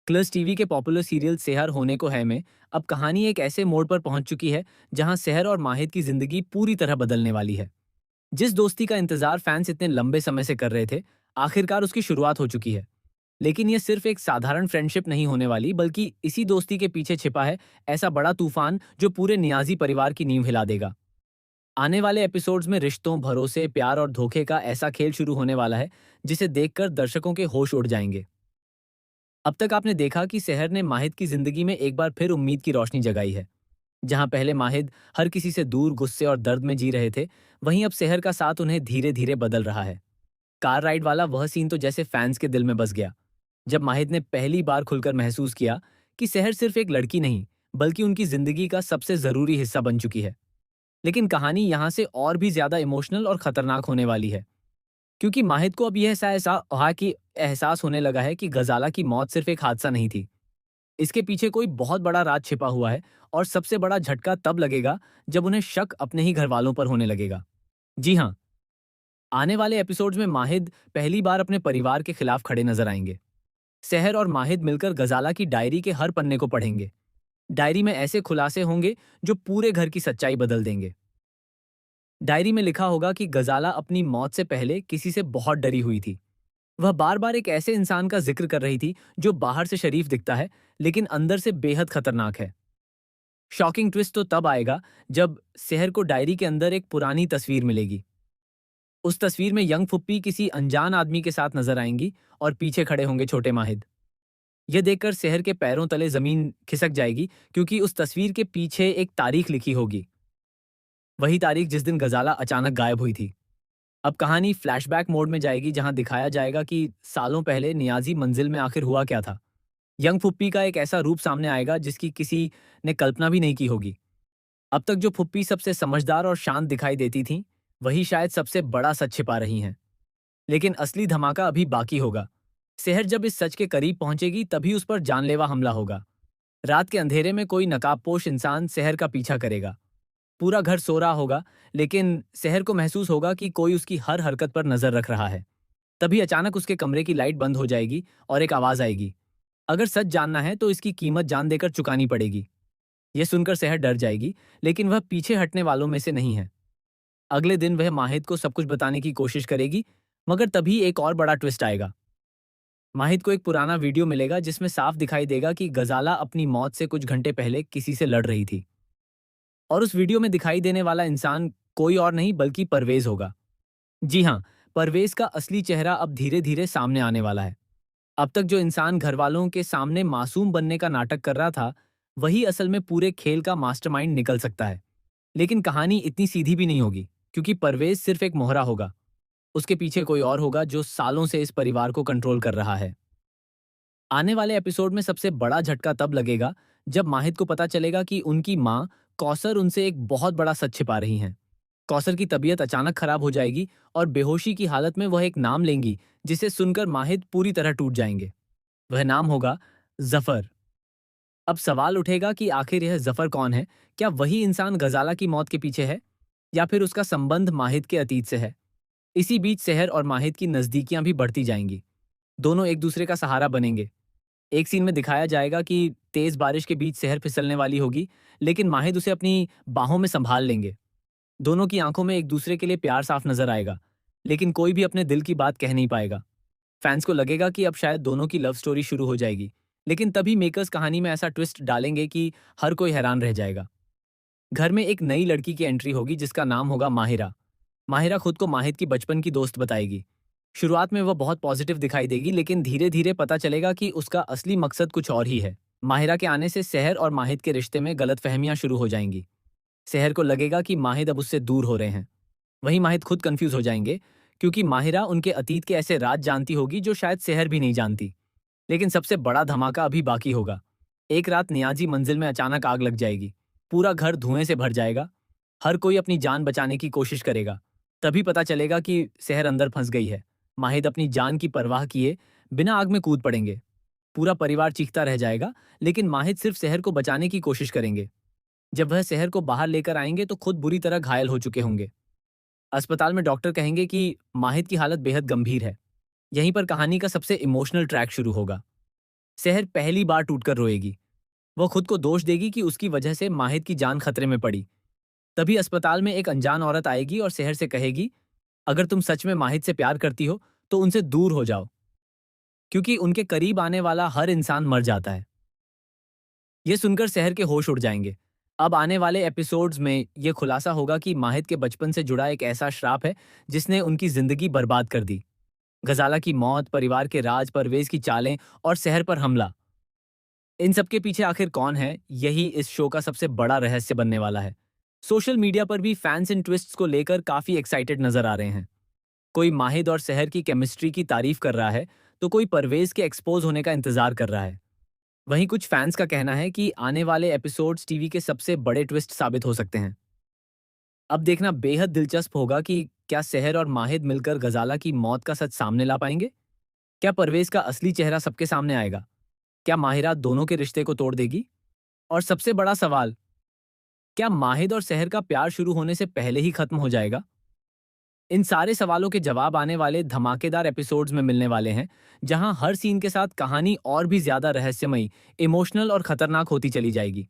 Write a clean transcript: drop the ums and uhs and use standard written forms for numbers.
क्लर्स TV के popular serial सेहर होने को है में अब कहानी एक ऐसे मोड़ पर पहुंच चुकी है जहां सेहर और माहिद की जिंदगी पूरी तरह बदलने वाली है। जिस दोस्ती का इंतजार फैंस इतने लंबे समय से कर रहे थे, आखिरकार उसकी शुरुआत हो चुकी है। लेकिन यह सिर्फ एक साधारण फ्रेंडशिप नहीं होने वाली, बल्कि इसी दोस्ती के पीछे छिपा है ऐसा बड़ा तूफान जो पूरे नियाजी परिवार की नींव हिला देगा। आने वाले एपिसोड्स में रिश्तों, भरोसे, प्यार और धोखे का ऐसा खेल शुरू होने वाला है जिसे देखकर दर्शकों के होश उड़ जाएंगे। अब तक आपने देखा कि सेहर ने माहिद की जिंदगी में एक बार फिर उम्मीद की रोशनी जगाई है। जहां पहले माहिद हर किसी से दूर, गुस्से और दर्द में जी रहे थे, वहीं अब सेहर का साथ उन्हें धीरे धीरे बदल रहा है। कार राइड वाला वह सीन तो जैसे फैंस के दिल में बस गया, जब माहिद ने पहली बार खुलकर महसूस किया कि सेहर सिर्फ एक लड़की नहीं, बल्कि उनकी जिंदगी का सबसे जरूरी हिस्सा बन चुकी है। लेकिन कहानी यहाँ से और भी ज्यादा इमोशनल और खतरनाक होने वाली है, क्योंकि माहिद को अब यह एहसास होने लगा है कि गजाला की मौत सिर्फ एक हादसा नहीं थी। इसके पीछे कोई बहुत बड़ा राज छिपा हुआ है, और सबसे बड़ा झटका तब लगेगा जब उन्हें शक अपने ही घर वालों पर होने लगेगा। जी हाँ, आने वाले एपिसोड्स में माहिद पहली बार अपने परिवार के खिलाफ खड़े नजर आएंगे। सेहर और माहिद मिलकर गजाला की डायरी के हर पन्ने को पढ़ेंगे। डायरी में ऐसे खुलासे होंगे जो पूरे घर की सच्चाई बदल देंगे। डायरी में लिखा होगा कि गजाला अपनी मौत से पहले किसी से बहुत डरी हुई थी। वह बार बार एक ऐसे इंसान का जिक्र कर रही थी जो बाहर से शरीफ दिखता है, लेकिन अंदर से बेहद खतरनाक है। शॉकिंग ट्विस्ट तो तब आएगा जब सेहर को डायरी के अंदर एक पुरानी तस्वीर मिलेगी। उस तस्वीर में यंग फुप्पी किसी अनजान आदमी के साथ नजर आएंगी और पीछे खड़े होंगे छोटे माहिद। यह देखकर सेहर के पैरों तले जमीन खिसक जाएगी, क्योंकि उस तस्वीर के पीछे एक तारीख लिखी होगी, वही तारीख जिस दिन गजाला अचानक गायब हुई थी। अब कहानी फ्लैशबैक मोड में जाएगी, जहां दिखाया जाएगा कि सालों पहले नियाजी मंजिल में आखिर हुआ क्या था। यंग फुप्पी का एक ऐसा रूप सामने आएगा जिसकी किसी ने कल्पना भी नहीं की होगी। अब तक जो फुप्पी सबसे समझदार और शांत दिखाई देती थीं, वही शायद सबसे बड़ा सच छिपा रही हैं। लेकिन असली धमाका अभी बाकी होगा। सेहर जब इस सच के करीब पहुंचेगी, तभी उस पर जानलेवा हमला होगा। रात के अंधेरे में कोई नकाबपोश इंसान सेहर का पीछा करेगा। पूरा घर सो रहा होगा, लेकिन सेहर को महसूस होगा कि कोई उसकी हर हरकत पर नजर रख रहा है। तभी अचानक उसके कमरे की लाइट बंद हो जाएगी और एक आवाज आएगी, अगर सच जानना है तो इसकी कीमत जान देकर चुकानी पड़ेगी। यह सुनकर सेहर डर जाएगी, लेकिन वह पीछे हटने वालों में से नहीं है। अगले दिन वह माहिद को सब कुछ बताने की कोशिश करेगी, मगर तभी एक और बड़ा ट्विस्ट आएगा। माहिद को एक पुराना वीडियो मिलेगा जिसमें साफ दिखाई देगा कि गजाला अपनी मौत से कुछ घंटे पहले किसी से लड़ रही थी, और उस वीडियो में दिखाई देने वाला इंसान कोई और नहीं बल्कि परवेज होगा। जी हाँ, परवेज का असली चेहरा अब धीरे धीरे सामने आने वाला है। अब तक जो इंसान घरवालों के सामने मासूम बनने का नाटक कर रहा था, वही असल में पूरे खेल का मास्टरमाइंड निकल सकता है। लेकिन कहानी इतनी सीधी भी नहीं होगी, क्योंकि परवेज सिर्फ एक मोहरा होगा। उसके पीछे कोई और होगा जो सालों से इस परिवार को कंट्रोल कर रहा है। आने वाले एपिसोड में सबसे बड़ा झटका तब लगेगा जब माहिद को पता चलेगा कि उनकी माँ कौसर उनसे एक बहुत बड़ा सच छिपा रही हैं। कौसर की तबीयत अचानक खराब हो जाएगी और बेहोशी की हालत में वह एक नाम लेंगी जिसे सुनकर माहिद पूरी तरह टूट जाएंगे। वह नाम होगा जफर। अब सवाल उठेगा कि आखिर यह जफर कौन है? क्या वही इंसान गजाला की मौत के पीछे है, या फिर उसका संबंध माहिद के अतीत से है? इसी बीच सेहर और माहिद की नजदीकियां भी बढ़ती जाएंगी। दोनों एक दूसरे का सहारा बनेंगे। एक सीन में दिखाया जाएगा कि तेज बारिश के बीच सेहर फिसलने वाली होगी, लेकिन माहिद उसे अपनी बाहों में संभाल लेंगे। दोनों की आंखों में एक दूसरे के लिए प्यार साफ नजर आएगा, लेकिन कोई भी अपने दिल की बात कह नहीं पाएगा। फैंस को लगेगा कि अब शायद दोनों की लव स्टोरी शुरू हो जाएगी, लेकिन तभी मेकर्स कहानी में ऐसा ट्विस्ट डालेंगे कि हर कोई हैरान रह जाएगा। घर में एक नई लड़की की एंट्री होगी जिसका नाम होगा माहिरा। माहिरा खुद को माहिद की बचपन की दोस्त बताएगी। शुरुआत में वह बहुत पॉजिटिव दिखाई देगी, लेकिन धीरे धीरे पता चलेगा कि उसका असली मकसद कुछ और ही है। माहिरा के आने से सेहर और माहिद के रिश्ते में गलतफहमियां शुरू हो जाएंगी। सेहर को लगेगा कि माहिद अब उससे दूर हो रहे हैं। वहीं माहिद खुद कंफ्यूज हो जाएंगे, क्योंकि माहिरा उनके अतीत के ऐसे राज जानती होगी जो शायद सेहर भी नहीं जानती। लेकिन सबसे बड़ा धमाका अभी बाकी होगा। एक रात नियाजी मंजिल में अचानक आग लग जाएगी। पूरा घर धुएं से भर जाएगा। हर कोई अपनी जान बचाने की कोशिश करेगा। तभी पता चलेगा कि सेहर अंदर फंस गई है। माहिद अपनी जान की परवाह किए बिना आग में कूद पड़ेंगे। पूरा परिवार चीखता रह जाएगा, लेकिन माहिद सिर्फ सेहर को बचाने की कोशिश करेंगे। जब वह सेहर को बाहर लेकर आएंगे तो खुद बुरी तरह घायल हो चुके होंगे। अस्पताल में डॉक्टर कहेंगे कि माहिद की हालत बेहद गंभीर है। यहीं पर कहानी का सबसे इमोशनल ट्रैक शुरू होगा। सहर पहली बार टूटकर रोएगी। वो खुद को दोष देगी कि उसकी वजह से माहिद की जान खतरे में पड़ी। तभी अस्पताल में एक अनजान औरत आएगी और सहर से कहेगी, अगर तुम सच में माहिद से प्यार करती हो तो उनसे दूर हो जाओ, क्योंकि उनके करीब आने वाला हर इंसान मर जाता है। ये सुनकर सहर के होश उड़ जाएंगे। अब आने वाले एपिसोड्स में ये खुलासा होगा कि माहिद के बचपन से जुड़ा एक ऐसा श्राप है जिसने उनकी जिंदगी बर्बाद कर दी। गजाला की मौत, परिवार के राज, परवेज की चालें और सहर पर हमला, इन सब के पीछे आखिर कौन है, यही इस शो का सबसे बड़ा रहस्य बनने वाला है। सोशल मीडिया पर भी फैंस इन ट्विस्ट्स को लेकर काफी एक्साइटेड नजर आ रहे हैं। कोई माहिद और सहर की केमिस्ट्री की तारीफ कर रहा है, तो कोई परवेज के एक्सपोज होने का इंतजार कर रहा है। वहीं कुछ फैंस का कहना है कि आने वाले एपिसोड्स टीवी के सबसे बड़े ट्विस्ट साबित हो सकते हैं। अब देखना बेहद दिलचस्प होगा कि क्या सहर और माहिद मिलकर गजाला की मौत का सच सामने ला पाएंगे? क्या परवेज का असली चेहरा सबके सामने आएगा? क्या माहिरा दोनों के रिश्ते को तोड़ देगी? और सबसे बड़ा सवाल, क्या माहिद और सहर का प्यार शुरू होने से पहले ही खत्म हो जाएगा? इन सारे सवालों के जवाब आने वाले धमाकेदार एपिसोड्स में मिलने वाले हैं, जहां हर सीन के साथ कहानी और भी ज्यादा रहस्यमयी, इमोशनल और खतरनाक होती चली जाएगी।